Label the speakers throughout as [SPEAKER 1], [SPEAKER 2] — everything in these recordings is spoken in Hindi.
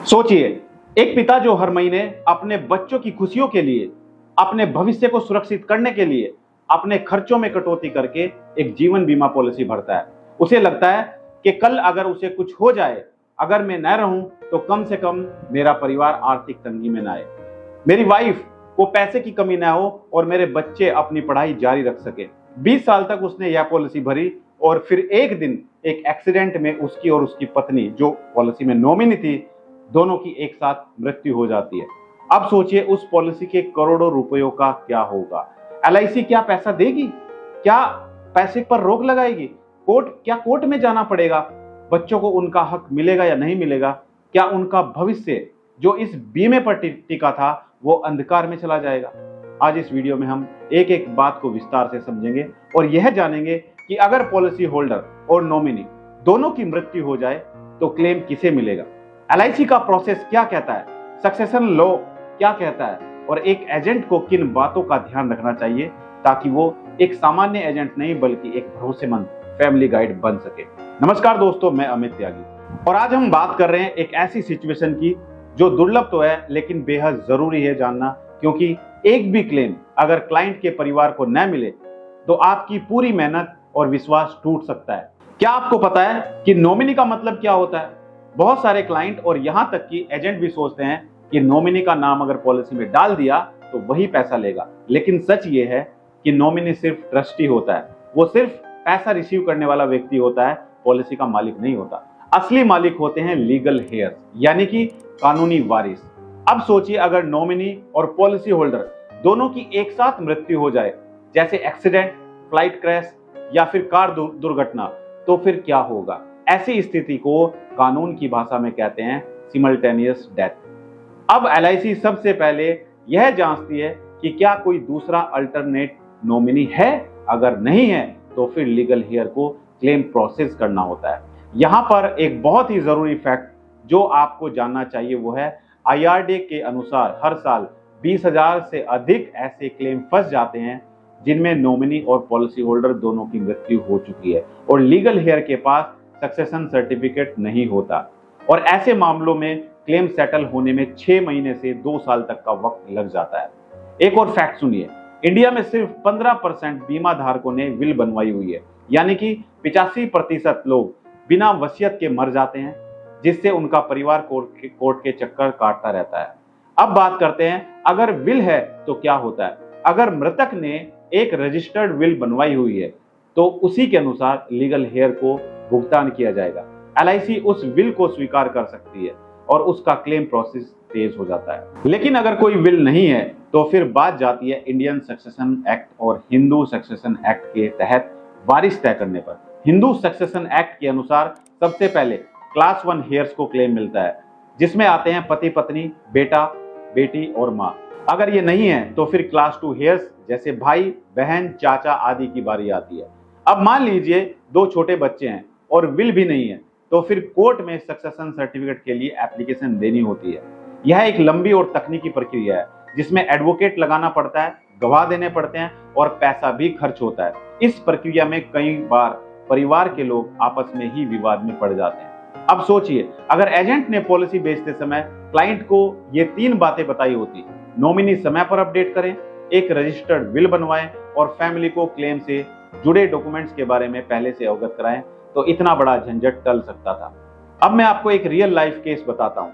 [SPEAKER 1] सोचिए, एक पिता जो हर महीने अपने बच्चों की खुशियों के लिए, अपने भविष्य को सुरक्षित करने के लिए, अपने खर्चों में कटौती करके एक जीवन बीमा पॉलिसी भरता है। उसे लगता है कि कल अगर उसे कुछ हो जाए, अगर मैं न रहूं, तो कम से कम मेरा परिवार आर्थिक तंगी में ना आए, मेरी वाइफ को पैसे की कमी ना हो और मेरे बच्चे अपनी पढ़ाई जारी रख सके। 20 साल तक उसने यह पॉलिसी भरी और फिर एक दिन एक एक्सीडेंट में उसकी और उसकी पत्नी, जो पॉलिसी में नॉमिनी थी, दोनों की एक साथ मृत्यु हो जाती है। अब सोचिए उस पॉलिसी के करोड़ों रुपयों का क्या होगा। एलआईसी क्या पैसा देगी? क्या पैसे पर रोक लगाएगी? क्या कोर्ट में जाना पड़ेगा? बच्चों को उनका हक मिलेगा या नहीं मिलेगा? क्या उनका भविष्य जो इस बीमे पर टिका था वो अंधकार में चला जाएगा? आज इस वीडियो में हम एक एक बात को विस्तार से समझेंगे और यह जानेंगे कि अगर पॉलिसी होल्डर और नॉमिनी दोनों की मृत्यु हो जाए तो क्लेम किसे मिलेगा, एलआईसी का प्रोसेस क्या कहता है, सक्सेशन लॉ क्या कहता है और एक एजेंट को किन बातों का ध्यान रखना चाहिए ताकि वो एक सामान्य एजेंट नहीं बल्कि एक भरोसेमंद फैमिली गाइड बन सके। नमस्कार दोस्तों, मैं अमित त्यागी और आज हम बात कर रहे हैं एक ऐसी सिचुएशन की जो दुर्लभ तो है लेकिन बेहद जरूरी है जानना, क्योंकि एक भी क्लेम अगर क्लाइंट के परिवार को न मिले तो आपकी पूरी मेहनत और विश्वास टूट सकता है। क्या आपको पता है कि नॉमिनी का मतलब क्या होता है? बहुत सारे क्लाइंट और यहां तक कि एजेंट भी सोचते हैं कि नॉमिनी का नाम अगर पॉलिसी में डाल दिया तो वही पैसा लेगा, लेकिन सच ये है कि नॉमिनी सिर्फ ट्रस्टी होता है। वो सिर्फ पैसा रिसीव करने वाला व्यक्ति होता है, पॉलिसी का मालिक नहीं होता। असली मालिक होते हैं लीगल हेयर्स, यानी कि कानूनी वारिस। अब सोचिए अगर नॉमिनी और पॉलिसी होल्डर दोनों की एक साथ मृत्यु हो जाए, जैसे एक्सीडेंट, फ्लाइट क्रैश या फिर कार दुर्घटना, तो फिर क्या होगा? ऐसी स्थिति को कानून की भाषा में कहते हैं सिमल्टेनियस डेथ। अब एलआईसी सबसे पहले यह जांचती है कि क्या कोई दूसरा अल्टरनेट नॉमिनी है। अगर नहीं है तो फिर लीगल हेयर को क्लेम प्रोसेस करना होता है। यहां पर एक बहुत ही जरूरी फैक्ट जो आपको जानना चाहिए वो है, आईआरडे के अनुसार हर साल 20,000 से अधिक ऐसे क्लेम फंस जाते हैं जिनमें नॉमिनी और पॉलिसी होल्डर दोनों की मृत्यु हो चुकी है और लीगल हेयर के पास सक्सेशन सर्टिफिकेट नहीं होता, और ऐसे मामलों में क्लेम सेटल होने में 6 महीने से 2 साल तक का वक्त लग जाता है। एक और फैक्ट सुनिए, इंडिया में सिर्फ 15% बीमा धारकों ने विल बनवाई हुई है, यानी कि 85% लोग बिना वसीयत के मर जाते हैं, जिससे उनका परिवार कोर्ट के चक्कर काटता रहता है। अब बात करते हैं अगर विल है तो क्या होता है। अगर मृतक ने एक रजिस्टर्ड विल बनवाई हुई है तो उसी के अनुसार लीगल हेयर को भुगतान किया जाएगा। एलआईसी उस विल को स्वीकार कर सकती है और उसका क्लेम प्रोसेस तेज हो जाता है। लेकिन अगर कोई विल नहीं है तो फिर बात जाती है इंडियन सक्सेशन एक्ट और हिंदू सक्सेशन एक्ट के तहत वारिस तय करने पर। हिंदू सक्सेशन एक्ट के अनुसार सबसे पहले क्लास 1 हेयर्स को क्लेम मिलता है, जिसमें आते हैं पति पत्नी, बेटा बेटी और माँ। अगर ये नहीं है तो फिर क्लास 2 हेयर्स जैसे भाई बहन चाचा आदि की बारी आती है। अब मान लीजिए 2 छोटे बच्चे हैं और विल भी नहीं है तो फिर कोर्ट में सक्सेशन सर्टिफिकेट के लिए एप्लीकेशन देनी होती है। यह एक लंबी और तकनीकी प्रक्रिया है जिसमें एडवोकेट लगाना पड़ता है, गवाह देने पड़ते हैं और पैसा भी खर्च होता है। इस प्रक्रिया में कई बार परिवार के लोग आपस में ही विवाद में पड़ जाते हैं। अब सोचिए अगर एजेंट ने पॉलिसी बेचते समय क्लाइंट को ये 3 बातें बताई होती, नॉमिनी समय पर अपडेट करें, एक रजिस्टर्ड विल बनवाएं और फैमिली को क्लेम से जुड़े डॉक्यूमेंट्स के बारे में पहले से अवगत कराएं, तो इतना बड़ा झंझट टल सकता था। अब मैं आपको एक रियल लाइफ केस बताता हूं।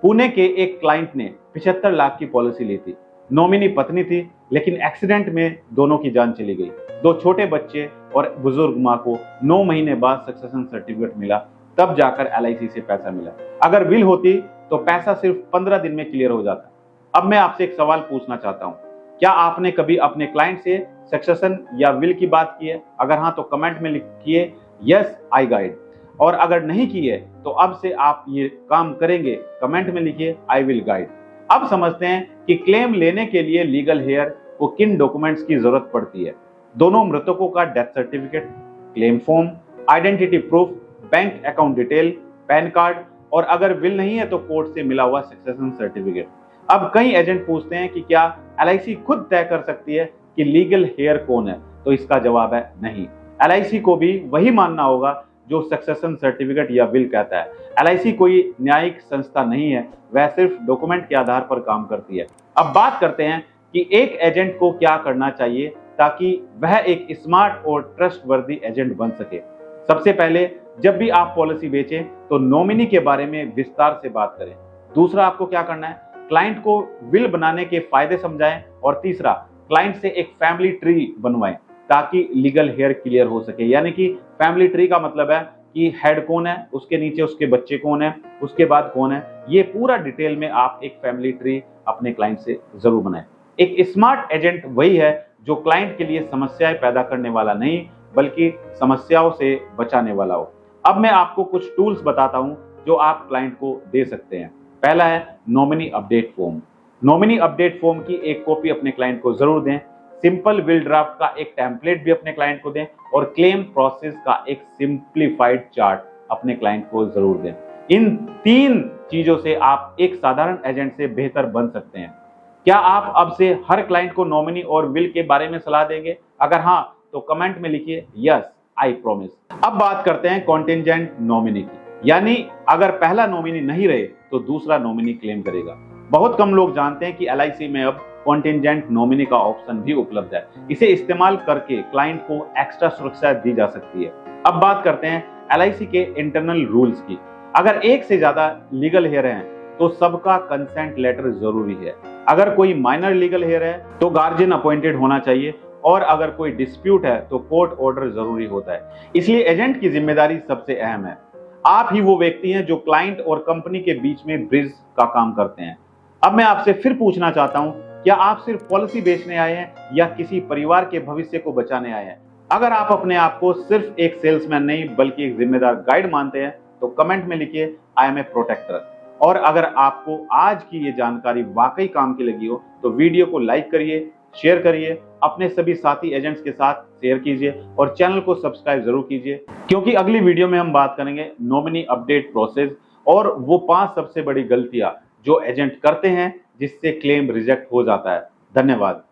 [SPEAKER 1] पुणे के एक क्लाइंट ने 75 लाख की पॉलिसी ली थी। नॉमिनी पत्नी थी, लेकिन एक्सीडेंट में दोनों की जान चली गई। 2 छोटे बच्चे और बुजुर्ग मां को 9 महीने बाद सक्सेशन सर्टिफिकेट मिला, तब जाकर एलआईसी से पैसा मिला। अगर विल होती तो पैसा सिर्फ 15 दिन में क्लियर हो जाता। अब मैं आपसे एक सवाल पूछना चाहता हूं, क्या आपने कभी अपने क्लाइंट से सक्सेशन या विल की बात की है? अगर हाँ तो कमेंट में लिखिए यस आई गाइड, और अगर नहीं की है तो अब से आप ये काम करेंगे, कमेंट में लिखिए आई विल गाइड। अब समझते हैं कि क्लेम लेने के लिए लीगल हेयर को किन डॉक्यूमेंट्स की जरूरत पड़ती है। दोनों मृतकों का death certificate, claim form, identity proof, bank account detail, pan card, और अगर विल नहीं है तो कोर्ट से मिला हुआ सक्सेशन सर्टिफिकेट। अब कई एजेंट पूछते हैं कि क्या एलआईसी खुद तय कर सकती है कि लीगल हेयर कौन है? तो इसका जवाब है नहीं। एलआईसी को भी वही मानना होगा जो सक्सेशन सर्टिफिकेट या विल कहता है। एलआईसी कोई न्यायिक संस्था नहीं है, वह सिर्फ डॉक्यूमेंट के आधार पर काम करती है। अब बात करते हैं कि एक एजेंट को क्या करना चाहिए ताकि वह एक स्मार्ट और ट्रस्टवर्दी एजेंट बन सके। सबसे पहले, जब भी आप पॉलिसी बेचें तो नॉमिनी के बारे में विस्तार से बात करें। दूसरा, आपको क्या करना है, क्लाइंट को विल बनाने के फायदे समझाएं। और तीसरा, क्लाइंट से एक फैमिली ट्री बनवाएं ताकि लीगल हेयर क्लियर हो सके। यानी कि फैमिली ट्री का मतलब है कि हेड कौन है, उसके नीचे उसके बच्चे कौन है, उसके बाद कौन है, ये पूरा डिटेल में आप एक फैमिली ट्री अपने क्लाइंट से जरूर बनाएं। एक स्मार्ट एजेंट वही है जो क्लाइंट के लिए समस्याएं पैदा करने वाला नहीं, बल्कि समस्याओं से बचाने वाला हो। अब मैं आपको कुछ टूल्स बताता हूं जो आप क्लाइंट को दे सकते हैं। पहला है nominee update form. Nominee update form की एक कॉपी अपने क्लाइंट को जरूर दें। सिंपल विल ड्राफ्ट का एक टेम्पलेट भी अपने क्लाइंट को दें और क्लेम प्रोसेस का एक सिंप्लीफाइड चार्ट अपने क्लाइंट को जरूर दें। इन 3 चीजों से आप एक साधारण एजेंट से बेहतर बन सकते हैं। क्या आप अब से हर क्लाइंट को नॉमिनी और विल के बारे में सलाह देंगे? अगर हाँ, तो कमेंट में लिखिए यस आई प्रॉमिस। अब बात करते हैं कॉन्टिंजेंट नॉमिनी की, यानी अगर पहला नॉमिनी नहीं रहे तो दूसरा नॉमिनी क्लेम करेगा। बहुत कम लोग जानते हैं कि एलआईसी में अब कॉन्टिंजेंट नॉमिनी का ऑप्शन भी उपलब्ध है। इसे इस्तेमाल करके क्लाइंट को एक्स्ट्रा सुरक्षा दी जा सकती है। अब बात करते हैं एलआईसी के इंटरनल रूल्स की। अगर एक से ज्यादा लीगल हेयर हैं तो सबका कंसेंट लेटर जरूरी है। अगर कोई माइनर लीगल हेयर है तो गार्जियन अपॉइंटेड होना चाहिए, और अगर कोई डिस्प्यूट है तो कोर्ट ऑर्डर जरूरी होता है। इसलिए एजेंट की जिम्मेदारी सबसे अहम है। आप ही वो व्यक्ति हैं जो क्लाइंट और कंपनी के बीच में ब्रिज का काम करते हैं। अब मैं आपसे फिर पूछना चाहता हूं, क्या आप सिर्फ पॉलिसी बेचने आए हैं या किसी परिवार के भविष्य को बचाने आए हैं? अगर आप अपने आप को सिर्फ एक सेल्समैन नहीं बल्कि एक जिम्मेदार गाइड मानते हैं तो कमेंट में लिखिए आई एम ए प्रोटेक्टर। और अगर आपको आज की ये जानकारी वाकई काम की लगी हो तो वीडियो को लाइक करिए, शेयर करिए, अपने सभी साथी एजेंट्स के साथ शेयर कीजिए और चैनल को सब्सक्राइब जरूर कीजिए, क्योंकि अगली वीडियो में हम बात करेंगे नॉमिनी अपडेट प्रोसेस और वो 5 सबसे बड़ी गलतियां जो एजेंट करते हैं जिससे क्लेम रिजेक्ट हो जाता है। धन्यवाद।